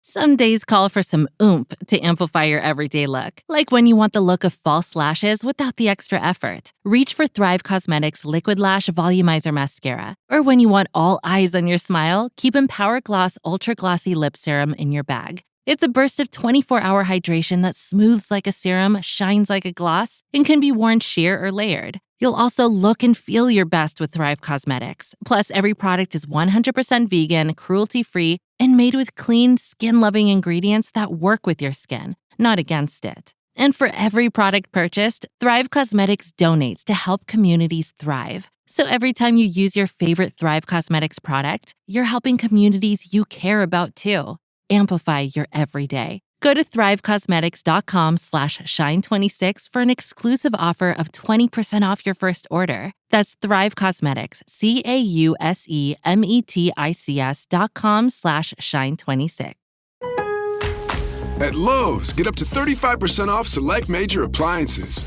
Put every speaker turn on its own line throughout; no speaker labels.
Some days call for some oomph to amplify your everyday look. Like when you want the look of false lashes without the extra effort. Reach for Thrive Cosmetics Liquid Lash Volumizer Mascara. Or when you want all eyes on your smile, keep Empower Gloss Ultra Glossy Lip Serum in your bag. It's a burst of 24-hour hydration that smooths like a serum, shines like a gloss, and can be worn sheer or layered. You'll also look and feel your best with Thrive Cosmetics. Plus, every product is 100% vegan, cruelty-free, and made with clean, skin-loving ingredients that work with your skin, not against it. And for every product purchased, Thrive Cosmetics donates to help communities thrive. So every time you use your favorite Thrive Cosmetics product, you're helping communities you care about too. Amplify your everyday. Go to thrivecosmetics.com/shine26 for an exclusive offer of 20% off your first order. That's Thrive Cosmetics, CAUSEMETICS.com/shine26.
At Lowe's, get up to 35% off select major appliances.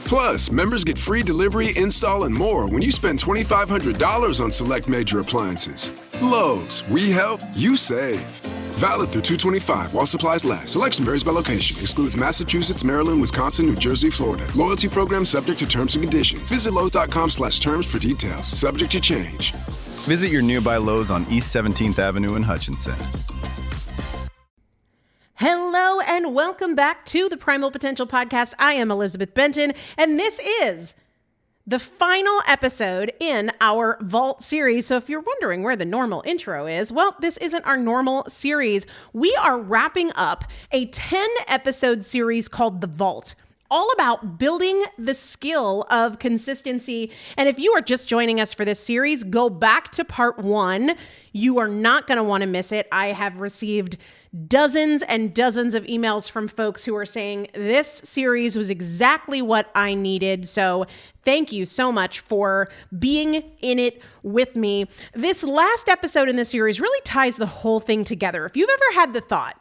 Plus, members get free delivery, install, and more when you spend $2,500 on select major appliances. Lowe's, we help, you save. Valid through 2/25 while supplies last. Selection varies by location. Excludes Massachusetts, Maryland, Wisconsin, New Jersey, Florida. Loyalty program subject to terms and conditions. Visit Lowe's.com/terms for details. Subject to change.
Visit your nearby Lowe's on East 17th Avenue in Hutchinson.
Hello and welcome back to the Primal Potential Podcast. I am Elizabeth Benton, and this is the final episode in our Vault series. So if you're wondering where the normal intro is, well, this isn't our normal series. We are wrapping up a 10-episode series called The Vault, all about building the skill of consistency. And if you are just joining us for this series, go back to part 1. You are not going to want to miss it. I have received dozens and dozens of emails from folks who are saying this series was exactly what I needed. So thank you so much for being in it with me. This last episode in this series really ties the whole thing together. If you've ever had the thought,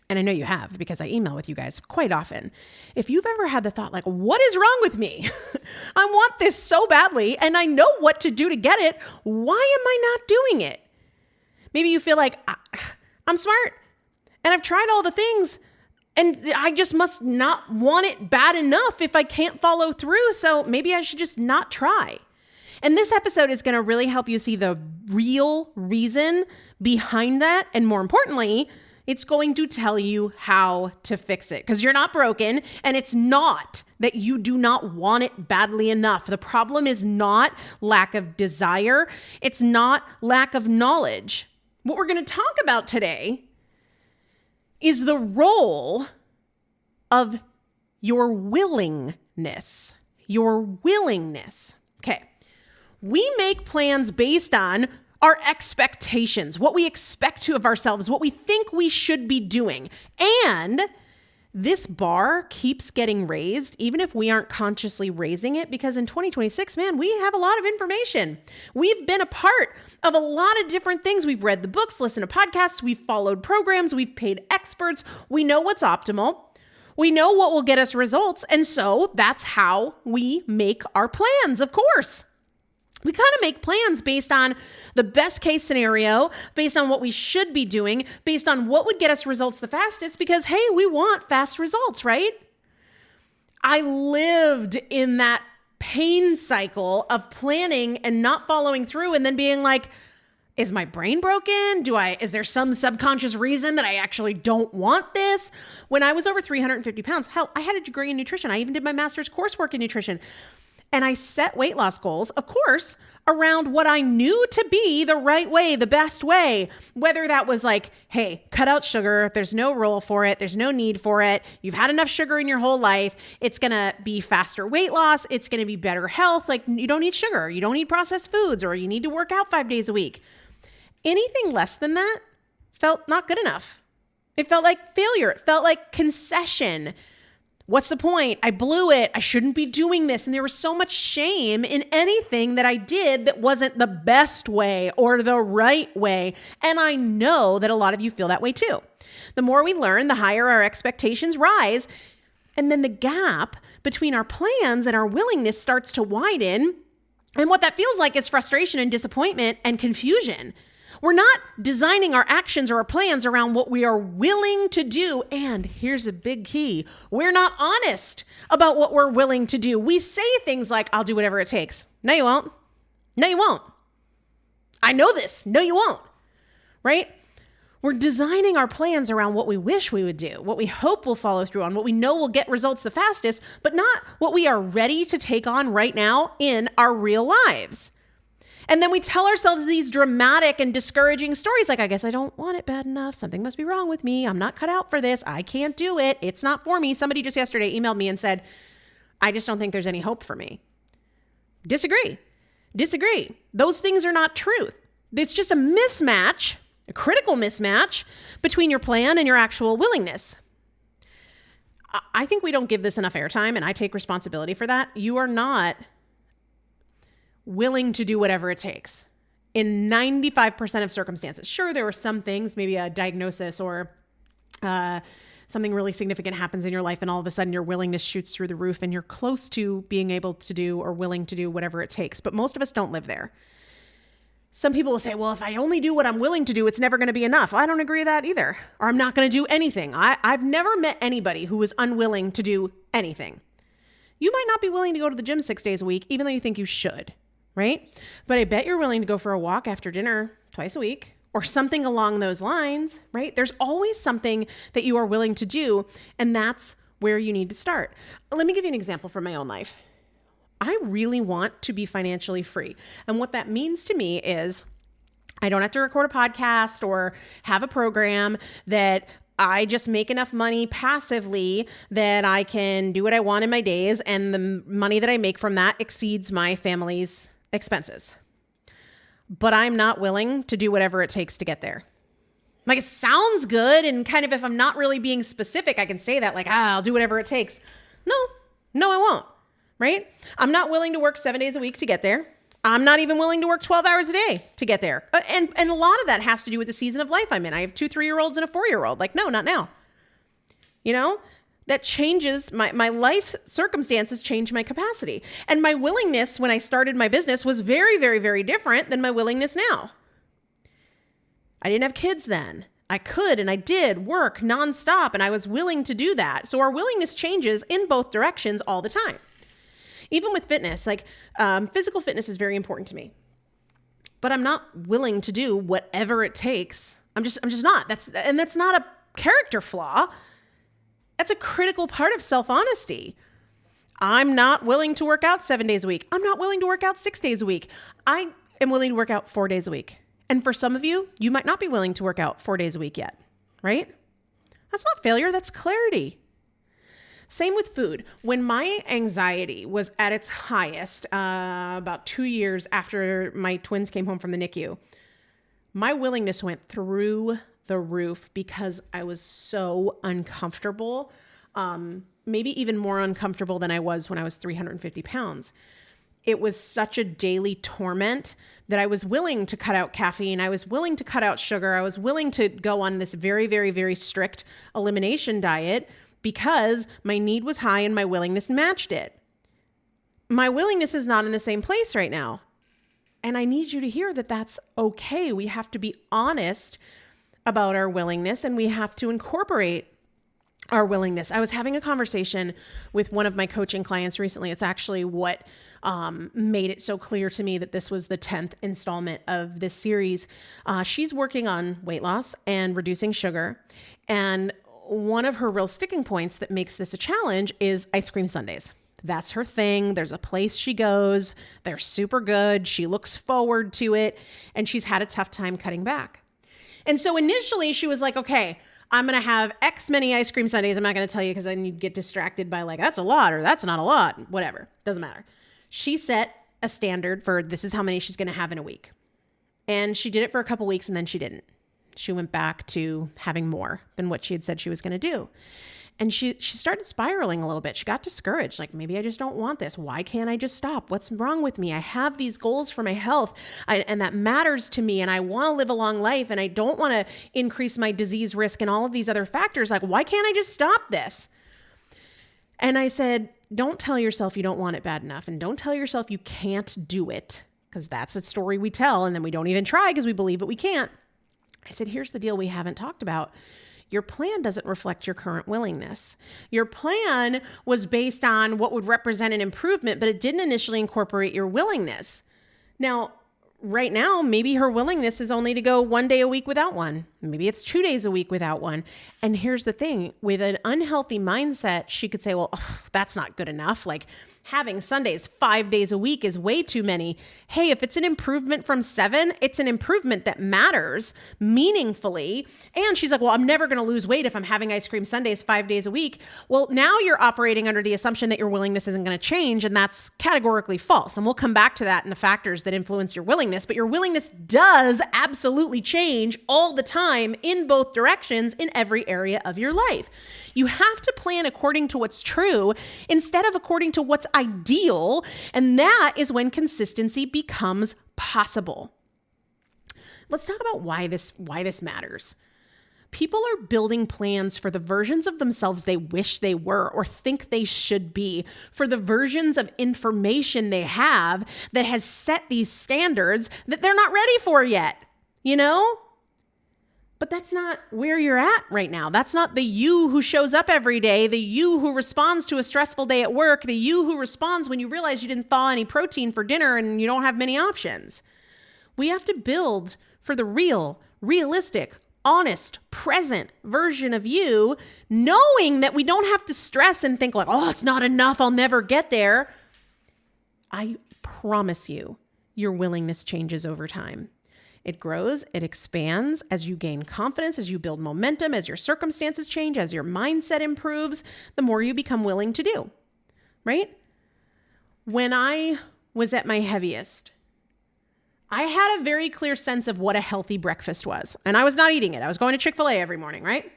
and I know you have because I email with you guys quite often. If you've ever had the thought like, what is wrong with me? I want this so badly and I know what to do to get it. Why am I not doing it? Maybe you feel like I'm smart and I've tried all the things and I just must not want it bad enough if I can't follow through. So maybe I should just not try. And this episode is going to really help you see the real reason behind that. And more importantly, it's going to tell you how to fix it because you're not broken and it's not that you do not want it badly enough. The problem is not lack of desire. It's not lack of knowledge. What we're going to talk about today is the role of your willingness. Your willingness. Okay. We make plans based on our expectations, what we expect of ourselves, what we think we should be doing. And this bar keeps getting raised, even if we aren't consciously raising it, because in 2026, man, we have a lot of information. We've been a part of a lot of different things. We've read the books, listened to podcasts, we've followed programs, we've paid experts. We know what's optimal. We know what will get us results. And so that's how we make our plans, of course. We kind of make plans based on the best case scenario, based on what we should be doing, based on what would get us results the fastest, because, hey, we want fast results, right? I lived in that pain cycle of planning and not following through and then being like, is my brain broken? Is there some subconscious reason that I actually don't want this? When I was over 350 pounds, hell, I had a degree in nutrition. I even did my master's coursework in nutrition. And I set weight loss goals, of course, around what I knew to be the right way, the best way. Whether that was like, hey, cut out sugar. There's no role for it. There's no need for it. You've had enough sugar in your whole life. It's going to be faster weight loss. It's going to be better health. Like you don't need sugar. You don't need processed foods, or you need to work out 5 days a week. Anything less than that felt not good enough. It felt like failure. It felt like concession. What's the point? I blew it. I shouldn't be doing this. And there was so much shame in anything that I did that wasn't the best way or the right way. And I know that a lot of you feel that way too. The more we learn, the higher our expectations rise. And then the gap between our plans and our willingness starts to widen. And what that feels like is frustration and disappointment and confusion. We're not designing our actions or our plans around what we are willing to do. And here's a big key. We're not honest about what we're willing to do. We say things like, I'll do whatever it takes. No, you won't. No, you won't. I know this. No, you won't. Right? We're designing our plans around what we wish we would do, what we hope will follow through on, what we know will get results the fastest, but not what we are ready to take on right now in our real lives. And then we tell ourselves these dramatic and discouraging stories like, I guess I don't want it bad enough. Something must be wrong with me. I'm not cut out for this. I can't do it. It's not for me. Somebody just yesterday emailed me and said, I just don't think there's any hope for me. Disagree. Those things are not truth. It's just a mismatch, a critical mismatch between your plan and your actual willingness. I think we don't give this enough airtime, and I take responsibility for that. You are not willing to do whatever it takes in 95% of circumstances. Sure, there are some things, maybe a diagnosis or something really significant happens in your life and all of a sudden your willingness shoots through the roof and you're close to being able to do or willing to do whatever it takes. But most of us don't live there. Some people will say, well, if I only do what I'm willing to do, it's never going to be enough. I don't agree with that either. Or I'm not going to do anything. I've never met anybody who was unwilling to do anything. You might not be willing to go to the gym 6 days a week, even though you think you should. Right? But I bet you're willing to go for a walk after dinner twice a week or something along those lines, right? There's always something that you are willing to do, and that's where you need to start. Let me give you an example from my own life. I really want to be financially free. And what that means to me is I don't have to record a podcast or have a program that I just make enough money passively that I can do what I want in my days, and the money that I make from that exceeds my family's expenses. But I'm not willing to do whatever it takes to get there. Like, it sounds good, and kind of if I'm not really being specific, I can say that like, I'll do whatever it takes. No, I won't, right? I'm not willing to work 7 days a week to get there. I'm not even willing to work 12 hours a day to get there. And a lot of that has to do with the season of life I'm in. I have 2 3-year-olds and a 4-year-old. Like, no, not now. You know? That changes my life circumstances, change my capacity. And my willingness when I started my business was very, very, very different than my willingness now. I didn't have kids then. I could and I did work nonstop, and I was willing to do that. So our willingness changes in both directions all the time. Even with fitness, like physical fitness is very important to me, but I'm not willing to do whatever it takes. I'm just not. That's not a character flaw. That's a critical part of self-honesty. I'm not willing to work out 7 days a week. I'm not willing to work out 6 days a week. I am willing to work out 4 days a week. And for some of you, you might not be willing to work out 4 days a week yet, right? That's not failure. That's clarity. Same with food. When my anxiety was at its highest, about 2 years after my twins came home from the NICU, my willingness went through the roof because I was so uncomfortable, maybe even more uncomfortable than I was when I was 350 pounds. It was such a daily torment that I was willing to cut out caffeine. I was willing to cut out sugar. I was willing to go on this very, very, very strict elimination diet because my need was high and my willingness matched it. My willingness is not in the same place right now. And I need you to hear that that's okay. We have to be honest about our willingness, and we have to incorporate our willingness. I was having a conversation with one of my coaching clients recently. It's actually what made it so clear to me that this was the 10th installment of this series. She's working on weight loss and reducing sugar. And one of her real sticking points that makes this a challenge is ice cream sundaes. That's her thing. There's a place she goes. They're super good. She looks forward to it. And she's had a tough time cutting back. And so initially she was like, okay, I'm going to have X many ice cream sundaes. I'm not going to tell you because then you'd get distracted by like, that's a lot or that's not a lot, whatever. Doesn't matter. She set a standard for this is how many she's going to have in a week. And she did it for a couple weeks and then she didn't. She went back to having more than what she had said she was going to do. And she started spiraling a little bit. She got discouraged. Like, maybe I just don't want this. Why can't I just stop? What's wrong with me? I have these goals for my health and that matters to me. And I want to live a long life and I don't want to increase my disease risk and all of these other factors. Like, why can't I just stop this? And I said, don't tell yourself you don't want it bad enough. And don't tell yourself you can't do it. because that's a story we tell and then we don't even try because we believe that we can't. I said, here's the deal we haven't talked about. Your plan doesn't reflect your current willingness. Your plan was based on what would represent an improvement, but it didn't initially incorporate your willingness. Now, right now, maybe her willingness is only to go 1 day a week without one. Maybe it's 2 days a week without one. And here's the thing, with an unhealthy mindset, she could say, well, that's not good enough. Like having Sundays 5 days a week is way too many. Hey, if it's an improvement from 7, it's an improvement that matters meaningfully. And she's like, well, I'm never going to lose weight if I'm having ice cream Sundays 5 days a week. Well, now you're operating under the assumption that your willingness isn't going to change, and that's categorically false. And we'll come back to that in the factors that influence your willingness, but your willingness does absolutely change all the time in both directions in every area of your life. You have to plan according to what's true instead of according to what's ideal, and that is when consistency becomes possible. Let's talk about why this matters. People are building plans for the versions of themselves they wish they were or think they should be, for the versions of information they have that has set these standards that they're not ready for yet, you know? But that's not where you're at right now. That's not the you who shows up every day, the you who responds to a stressful day at work, the you who responds when you realize you didn't thaw any protein for dinner and you don't have many options. We have to build for the real, realistic, honest, present version of you, knowing that we don't have to stress and think like, oh, it's not enough, I'll never get there. I promise you, your willingness changes over time. It grows, it expands as you gain confidence, as you build momentum, as your circumstances change, as your mindset improves, the more you become willing to do, right? When I was at my heaviest, I had a very clear sense of what a healthy breakfast was. And I was not eating it. I was going to Chick-fil-A every morning, right?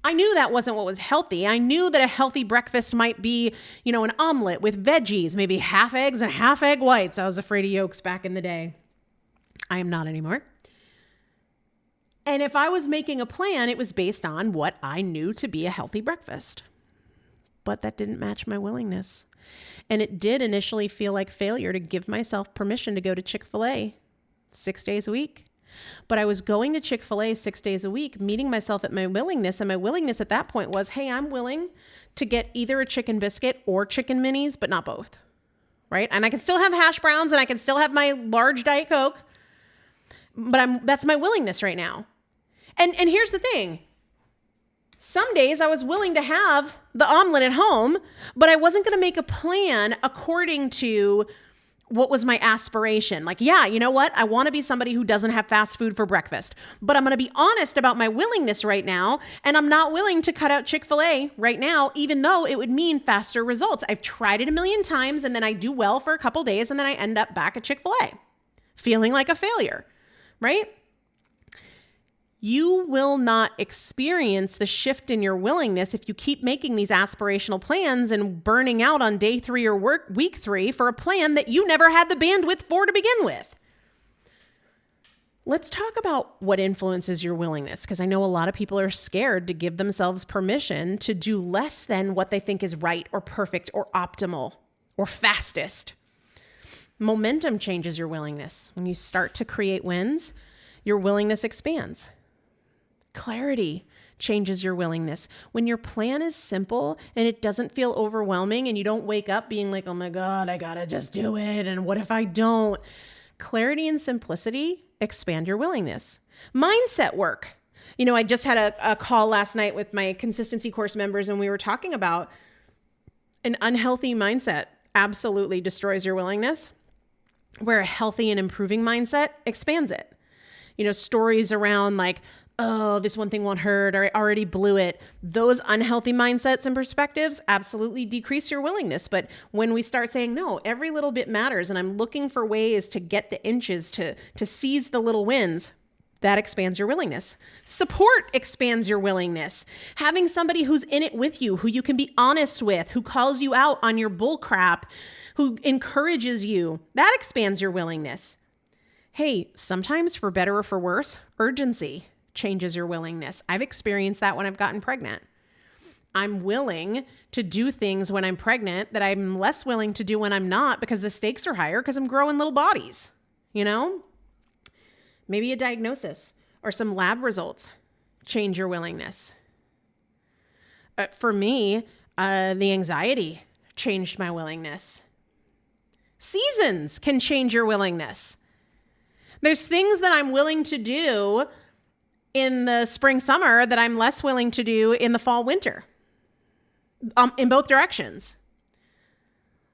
I knew that wasn't what was healthy. I knew that a healthy breakfast might be, an omelet with veggies, maybe half eggs and half egg whites. I was afraid of yolks back in the day. I am not anymore. And if I was making a plan, it was based on what I knew to be a healthy breakfast. But that didn't match my willingness. And it did initially feel like failure to give myself permission to go to Chick-fil-A 6 days a week. But I was going to Chick-fil-A 6 days a week, meeting myself at my willingness. And my willingness at that point was, hey, I'm willing to get either a chicken biscuit or chicken minis, but not both, right? And I can still have hash browns and I can still have my large Diet Coke. But that's my willingness right now. And here's the thing. Some days I was willing to have the omelet at home, but I wasn't going to make a plan according to what was my aspiration. Like, yeah, you know what? I want to be somebody who doesn't have fast food for breakfast, but I'm going to be honest about my willingness right now. And I'm not willing to cut out Chick-fil-A right now, even though it would mean faster results. I've tried it a million times and then I do well for a couple days and then I end up back at Chick-fil-A feeling like a failure. Right? You will not experience the shift in your willingness if you keep making these aspirational plans and burning out on day 3 or week 3 for a plan that you never had the bandwidth for to begin with. Let's talk about what influences your willingness, because I know a lot of people are scared to give themselves permission to do less than what they think is right or perfect or optimal or fastest. Momentum changes your willingness. When you start to create wins, your willingness expands. Clarity changes your willingness. When your plan is simple and it doesn't feel overwhelming and you don't wake up being like, oh my God, I gotta just do it. And what if I don't? Clarity and simplicity expand your willingness. Mindset work. I just had a call last night with my consistency course members and we were talking about an unhealthy mindset absolutely destroys your willingness, where a healthy and improving mindset expands it. Stories around like, oh, this one thing won't hurt, or I already blew it. Those unhealthy mindsets and perspectives absolutely decrease your willingness. But when we start saying, no, every little bit matters, and I'm looking for ways to get the inches, to seize the little wins, that expands your willingness. Support expands your willingness. Having somebody who's in it with you, who you can be honest with, who calls you out on your bull crap, who encourages you, that expands your willingness. Hey, sometimes for better or for worse, urgency changes your willingness. I've experienced that when I've gotten pregnant. I'm willing to do things when I'm pregnant that I'm less willing to do when I'm not because the stakes are higher because I'm growing little bodies, you know? Maybe a diagnosis or some lab results change your willingness. For me, the anxiety changed my willingness. Seasons can change your willingness. There's things that I'm willing to do in the spring, summer that I'm less willing to do in the fall, winter, in both directions.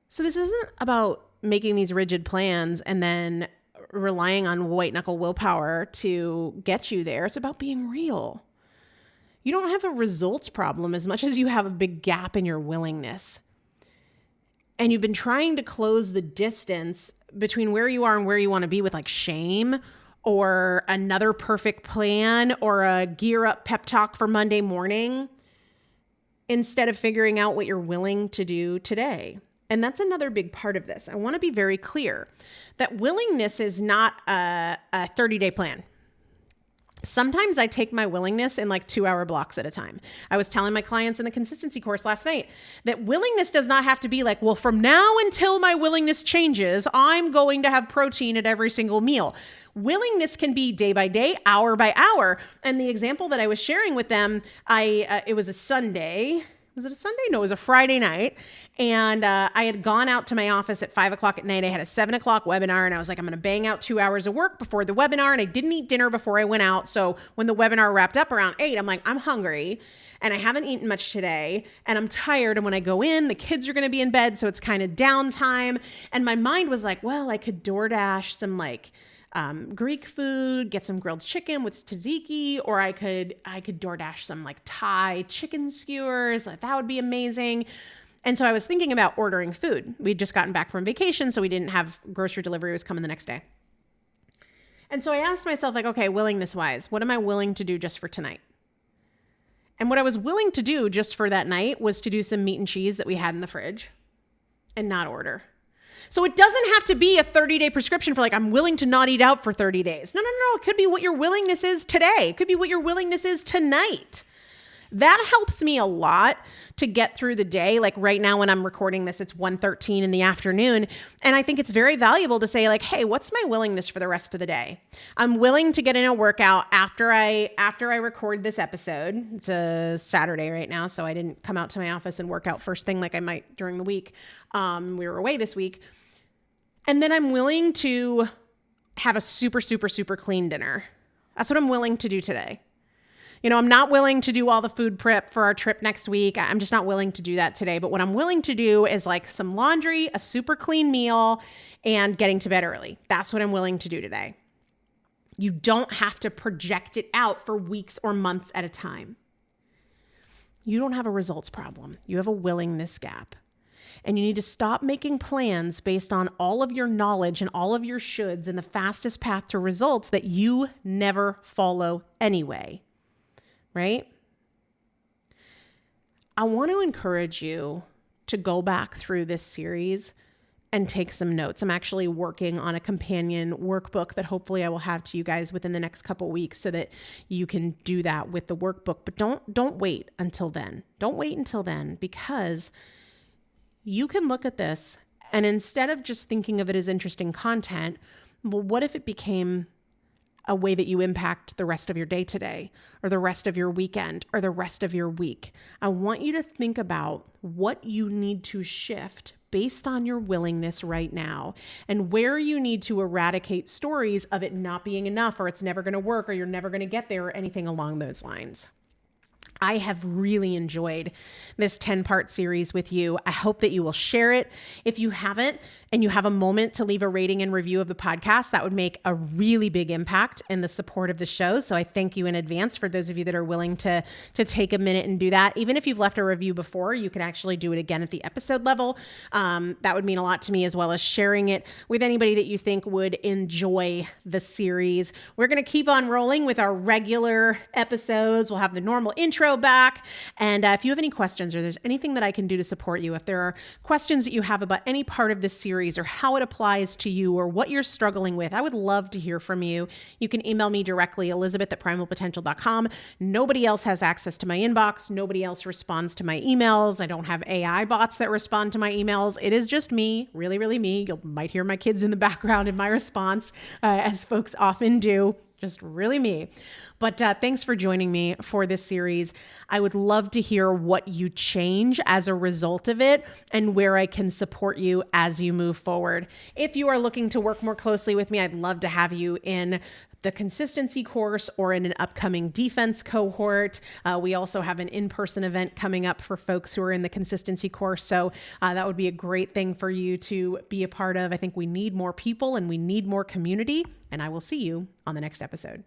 So this isn't about making these rigid plans and then relying on white knuckle willpower to get you there. It's about being real. You don't have a results problem as much as you have a big gap in your willingness. And you've been trying to close the distance between where you are and where you want to be with like shame or another perfect plan or a gear up pep talk for Monday morning instead of figuring out what you're willing to do today. And that's another big part of this. I want to be very clear that willingness is not a 30-day plan. Sometimes I take my willingness in like 2-hour blocks at a time. I was telling my clients in the consistency course last night that willingness does not have to be like, well, from now until my willingness changes, I'm going to have protein at every single meal. Willingness can be day by day, hour by hour. And the example that I was sharing with them, it was a Sunday. Was it a Sunday? No, it was a Friday night. And I had gone out to my office at 5:00 at night. I had a 7:00 webinar and I was like, I'm going to bang out 2 hours of work before the webinar. And I didn't eat dinner before I went out. So when the webinar wrapped up around 8, I'm like, I'm hungry and I haven't eaten much today and I'm tired. And when I go in, the kids are going to be in bed. So it's kind of downtime. And my mind was like, well, I could DoorDash some like Greek food, get some grilled chicken with tzatziki, or I could DoorDash some like Thai chicken skewers. Like, that would be amazing. And so I was thinking about ordering food. We'd just gotten back from vacation, so we didn't have grocery delivery. It was coming the next day. And so I asked myself, like, okay, willingness wise, what am I willing to do just for tonight? And what I was willing to do just for that night was to do some meat and cheese that we had in the fridge and not order. So it doesn't have to be a 30-day prescription for like, I'm willing to not eat out for 30 days. No. It could be what your willingness is today. It could be what your willingness is tonight. That helps me a lot to get through the day. Like right now when I'm recording this, it's 1:13 in the afternoon. And I think it's very valuable to say like, hey, what's my willingness for the rest of the day? I'm willing to get in a workout after I record this episode. It's a Saturday right now, so I didn't come out to my office and work out first thing like I might during the week. We were away this week. And then I'm willing to have a super, super, super clean dinner. That's what I'm willing to do today. You know, I'm not willing to do all the food prep for our trip next week. I'm just not willing to do that today. But what I'm willing to do is like some laundry, a super clean meal, and getting to bed early. That's what I'm willing to do today. You don't have to project it out for weeks or months at a time. You don't have a results problem. You have a willingness gap. And you need to stop making plans based on all of your knowledge and all of your shoulds and the fastest path to results that you never follow anyway. Right? I want to encourage you to go back through this series and take some notes. I'm actually working on a companion workbook that hopefully I will have to you guys within the next couple weeks so that you can do that with the workbook. But don't wait until then. Don't wait until then, because you can look at this and instead of just thinking of it as interesting content, well, what if it became a way that you impact the rest of your day today or the rest of your weekend or the rest of your week? I want you to think about what you need to shift based on your willingness right now and where you need to eradicate stories of it not being enough or it's never going to work or you're never going to get there or anything along those lines. I have really enjoyed this 10-part series with you. I hope that you will share it. If you haven't and you have a moment to leave a rating and review of the podcast, that would make a really big impact in the support of the show. So I thank you in advance for those of you that are willing to take a minute and do that. Even if you've left a review before, you can actually do it again at the episode level. That would mean a lot to me, as well as sharing it with anybody that you think would enjoy the series. We're going to keep on rolling with our regular episodes. We'll have the normal intro, intro back. And if you have any questions or there's anything that I can do to support you, if there are questions that you have about any part of this series or how it applies to you or what you're struggling with, I would love to hear from you. You can email me directly, elizabeth@primalpotential.com. Nobody else has access to my inbox. Nobody else responds to my emails. I don't have AI bots that respond to my emails. It is just me, really, really me. You might hear my kids in the background in my response, as folks often do. Just really me. But thanks for joining me for this series. I would love to hear what you change as a result of it and where I can support you as you move forward. If you are looking to work more closely with me, I'd love to have you in the consistency course or in an upcoming defense cohort. We also have an in-person event coming up for folks who are in the consistency course. So that would be a great thing for you to be a part of. I think we need more people and we need more community. And I will see you on the next episode.